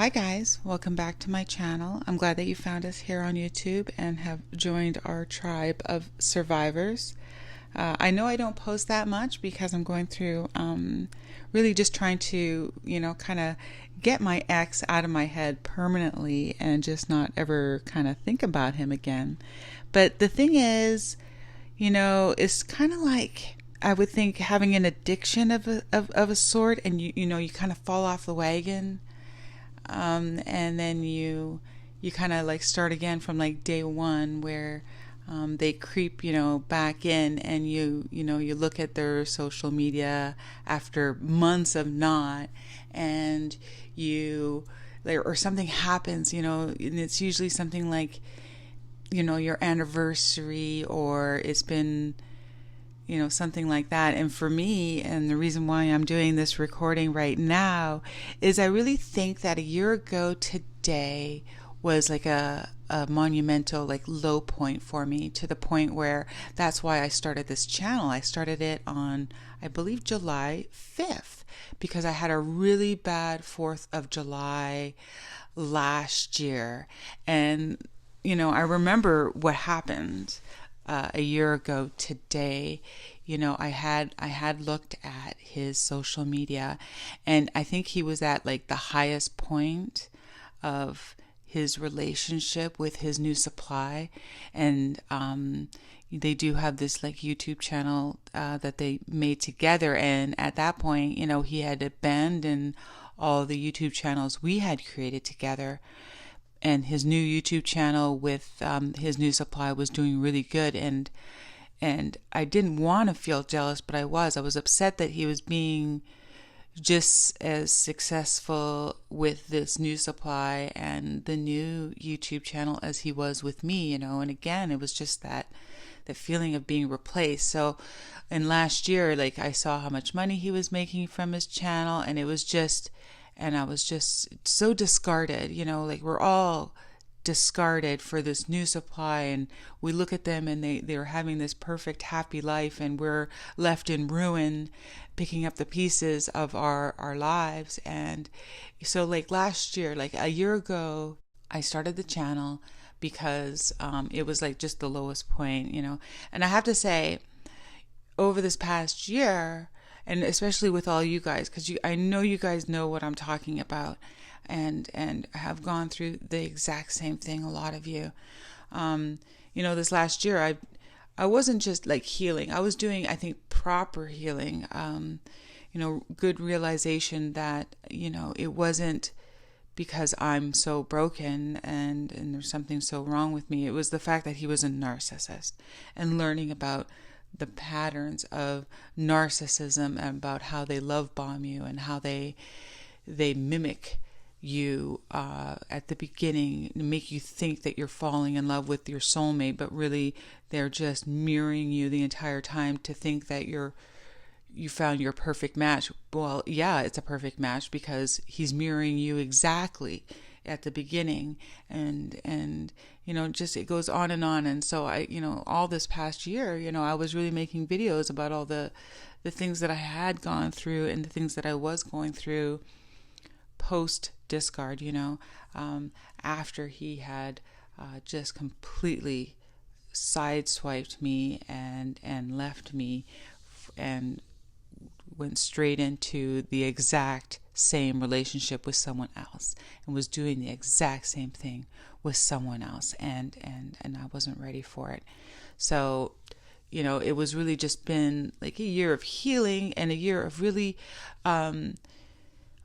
Hi guys, welcome back to my channel. I'm glad that you found us here on YouTube and have joined our tribe of survivors. I know I don't post that much because I'm going through really just trying to, kind of get my ex out of my head permanently and just not ever kind of think about him again. But the thing is, it's kind of like I would think having an addiction of a sort, and you kind of fall off the wagon. And then you kind of like start again from like day one where they creep back in, and you look at their social media after months of not, and or something happens, and it's usually something like your anniversary, or it's been something like that. And for me, and the reason why I'm doing this recording right now, is I really think that a year ago today was like a monumental, like low point for me, to the point where that's why I started this channel. I started it on, I believe, July 5th, because I had a really bad 4th of July last year. And, I remember what happened a year ago today. I had looked at his social media, and I think he was at like the highest point of his relationship with his new supply. And they do have this like YouTube channel that they made together, and at that point, he had abandoned all the YouTube channels we had created together. And his new YouTube channel with his new supply was doing really good. And I didn't want to feel jealous, but I was upset that he was being just as successful with this new supply and the new YouTube channel as he was with me, and again, it was just that feeling of being replaced. So, and last year, like, I saw how much money he was making from his channel, and I was just so discarded, like we're all discarded for this new supply, and we look at them and they're having this perfect happy life, and we're left in ruin picking up the pieces of our lives. And so like last year, like a year ago, I started the channel because it was like just the lowest point, and I have to say, over this past year, and especially with all you guys, because I know you guys know what I'm talking about, and have gone through the exact same thing, a lot of you. This last year, I wasn't just like healing. I was doing, I think, proper healing, good realization that, it wasn't because I'm so broken and there's something so wrong with me. It was the fact that he was a narcissist, and learning about the patterns of narcissism, and about how they love bomb you, and how they mimic you at the beginning, to make you think that you're falling in love with your soulmate, but really they're just mirroring you the entire time to think that you found your perfect match. Well, yeah, it's a perfect match because he's mirroring you exactly at the beginning, and just it goes on and on. And so I, all this past year, I was really making videos about all the things that I had gone through, and the things that I was going through post discard, after he had just completely sideswiped me and left me, and went straight into the exact same relationship with someone else, and was doing the exact same thing with someone else, and I wasn't ready for it. So, it was really just been like a year of healing, and a year of really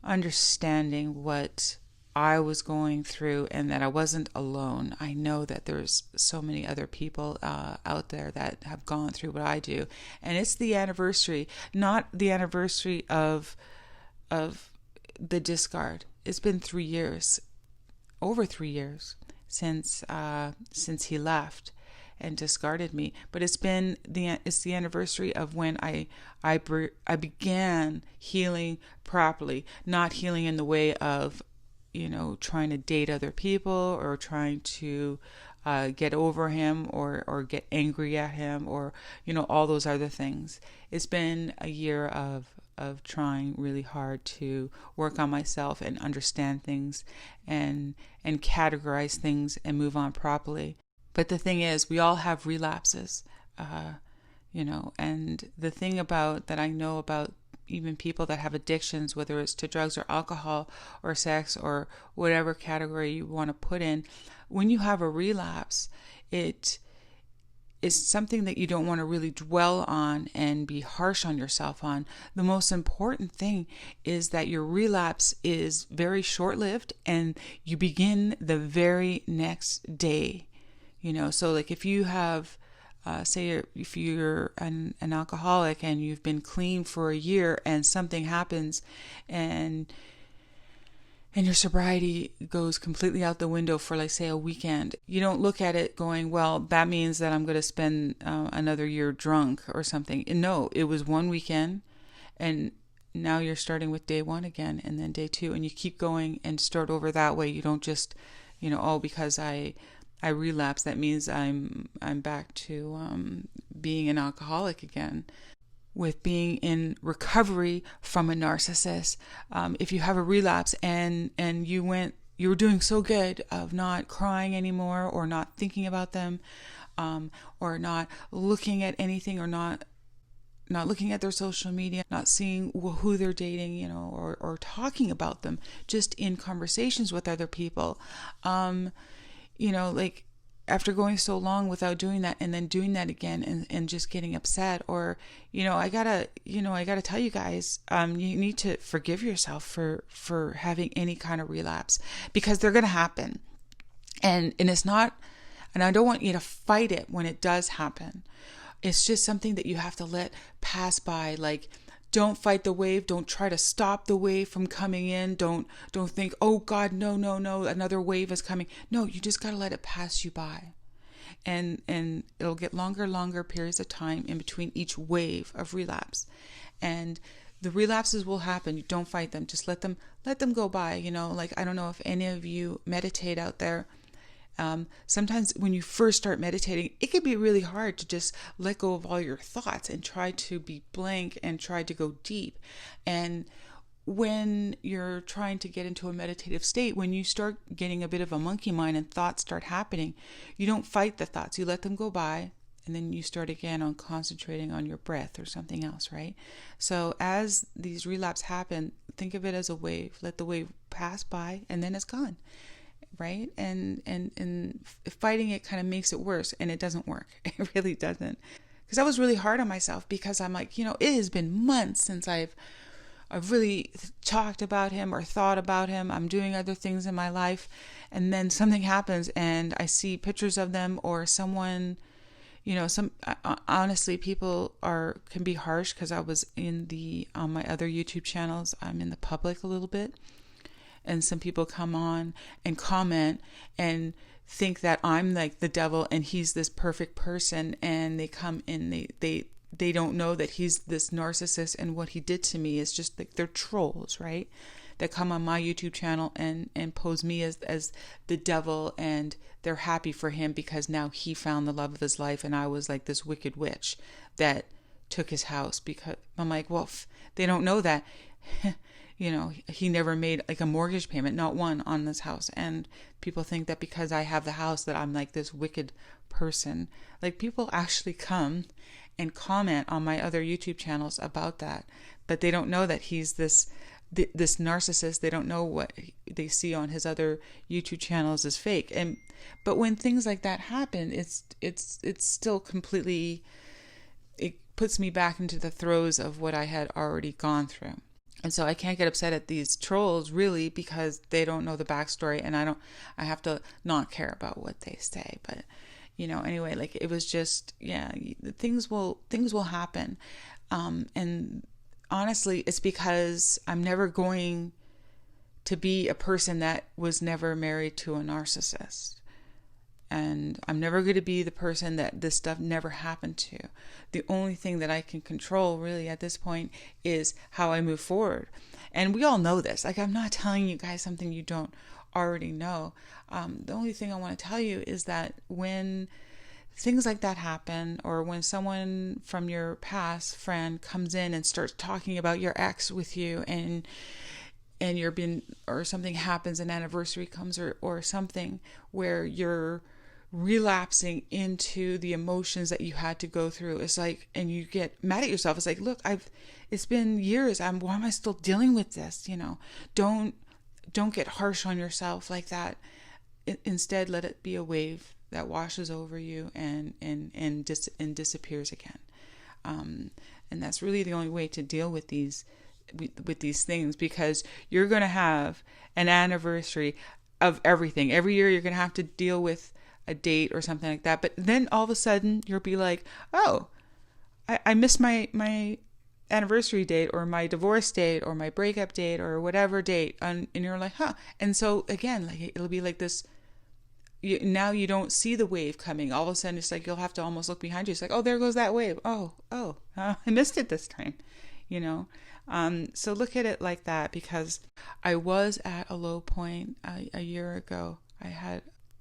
understanding what I was going through, and that I wasn't alone. I know that there's so many other people out there that have gone through what I do, and it's the anniversary, not the anniversary of the discard. It's been 3 years, over 3 years since he left and discarded me. But it's the anniversary of when I began healing properly, not healing in the way of trying to date other people, or trying to get over him, or get angry at him, or all those other things. It's been a year of of trying really hard to work on myself and understand things and categorize things and move on properly. But the thing is, we all have relapses, and the thing about that I know about even people that have addictions, whether it's to drugs or alcohol or sex or whatever category you want to put in, when you have a relapse, it is something that you don't want to really dwell on and be harsh on yourself on. The most important thing is that your relapse is very short-lived and you begin the very next day. So like if you have if you're an alcoholic and you've been clean for a year and something happens and your sobriety goes completely out the window for, like, say, a weekend, you don't look at it going, well, that means that I'm going to spend another year drunk or something. And no, it was one weekend, and now you're starting with day one again, and then day two, and you keep going and start over that way. You don't just, because I relapse, that means I'm back to being an alcoholic again. With being in recovery from a narcissist, if you have a relapse and you were doing so good of not crying anymore, or not thinking about them, or not looking at anything, or not looking at their social media, not seeing who they're dating, or talking about them, just in conversations with other people, like, after going so long without doing that and then doing that again and just getting upset, or, I gotta tell you guys, you need to forgive yourself for having any kind of relapse, because they're going to happen. And it's not, and I don't want you to fight it when it does happen. It's just something that you have to let pass by. Like, don't fight the wave. Don't try to stop the wave from coming in. Don't think, oh God, no, another wave is coming. No, you just got to let it pass you by. And it'll get longer periods of time in between each wave of relapse. And the relapses will happen. You don't fight them. Just let them go by. Like, I don't know if any of you meditate out there. Sometimes when you first start meditating, it can be really hard to just let go of all your thoughts and try to be blank and try to go deep. And when you're trying to get into a meditative state, when you start getting a bit of a monkey mind and thoughts start happening, you don't fight the thoughts. You let them go by, and then you start again on concentrating on your breath or something else, right? So as these relapses happen, think of it as a wave. Let the wave pass by, and then it's gone. Right? And fighting it kind of makes it worse, and it doesn't work. It really doesn't. Because I was really hard on myself, because I'm like, it has been months since I've really talked about him or thought about him. I'm doing other things in my life, and then something happens and I see pictures of them, or someone, honestly, people can be harsh, because I was on my other YouTube channels, I'm in the public a little bit. And some people come on and comment and think that I'm like the devil and he's this perfect person, and they come in, they don't know that he's this narcissist, and what he did to me is just like, they're trolls, right? That come on my YouTube channel and pose me as the devil, and they're happy for him because now he found the love of his life, and I was like this wicked witch that took his house. Because I'm like, well, they don't know that he never made like a mortgage payment, not one, on this house. And people think that because I have the house that I'm like this wicked person. Like, people actually come and comment on my other YouTube channels about that, but they don't know that he's this narcissist. They don't know what they see on his other YouTube channels is fake. But when things like that happen, it's still completely, it puts me back into the throes of what I had already gone through. And so I can't get upset at these trolls, really, because they don't know the backstory, and I have to not care about what they say. But, anyway, like, it was just, things will happen. And honestly, it's because I'm never going to be a person that was never married to a narcissist. And I'm never going to be the person that this stuff never happened to. The only thing that I can control really at this point is how I move forward. And we all know this. Like, I'm not telling you guys something you don't already know. The only thing I want to tell you is that when things like that happen, or when someone from your past friend comes in and starts talking about your ex with you, and you're been, or something happens, an anniversary comes, or something where you're relapsing into the emotions that you had to go through. It's like, and you get mad at yourself. It's like, look, it's been years. Why am I still dealing with this? Don't get harsh on yourself like that. Instead, let it be a wave that washes over you and disappears again. And that's really the only way to deal with these things, because you're going to have an anniversary of everything. Every year you're going to have to deal with a date or something like that. But then all of a sudden you'll be like, oh, I missed my anniversary date, or my divorce date, or my breakup date, or whatever date. And you're like, huh. And so again, like, it'll be like this. Now you don't see the wave coming. All of a sudden it's like you'll have to almost look behind you. It's like, oh, there goes that wave. I missed it this time, So look at it like that, because I was at a low point a year ago.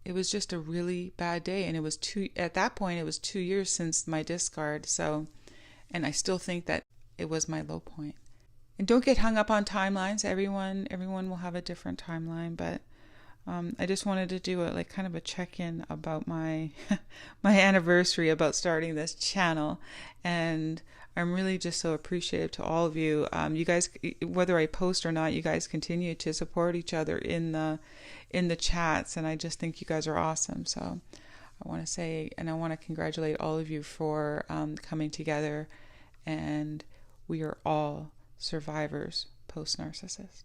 It was just a really bad day, and at that point it was 2 years since my discard. So, and I still think that it was my low point. And don't get hung up on timelines. Everyone will have a different timeline, but I just wanted to do like kind of a check-in about my my anniversary, about starting this channel. And I'm really just so appreciative to all of you. You guys, whether I post or not, you guys continue to support each other in the chats, and I just think you guys are awesome. So I want to say, and I want to congratulate all of you for coming together, and we are all survivors post narcissist.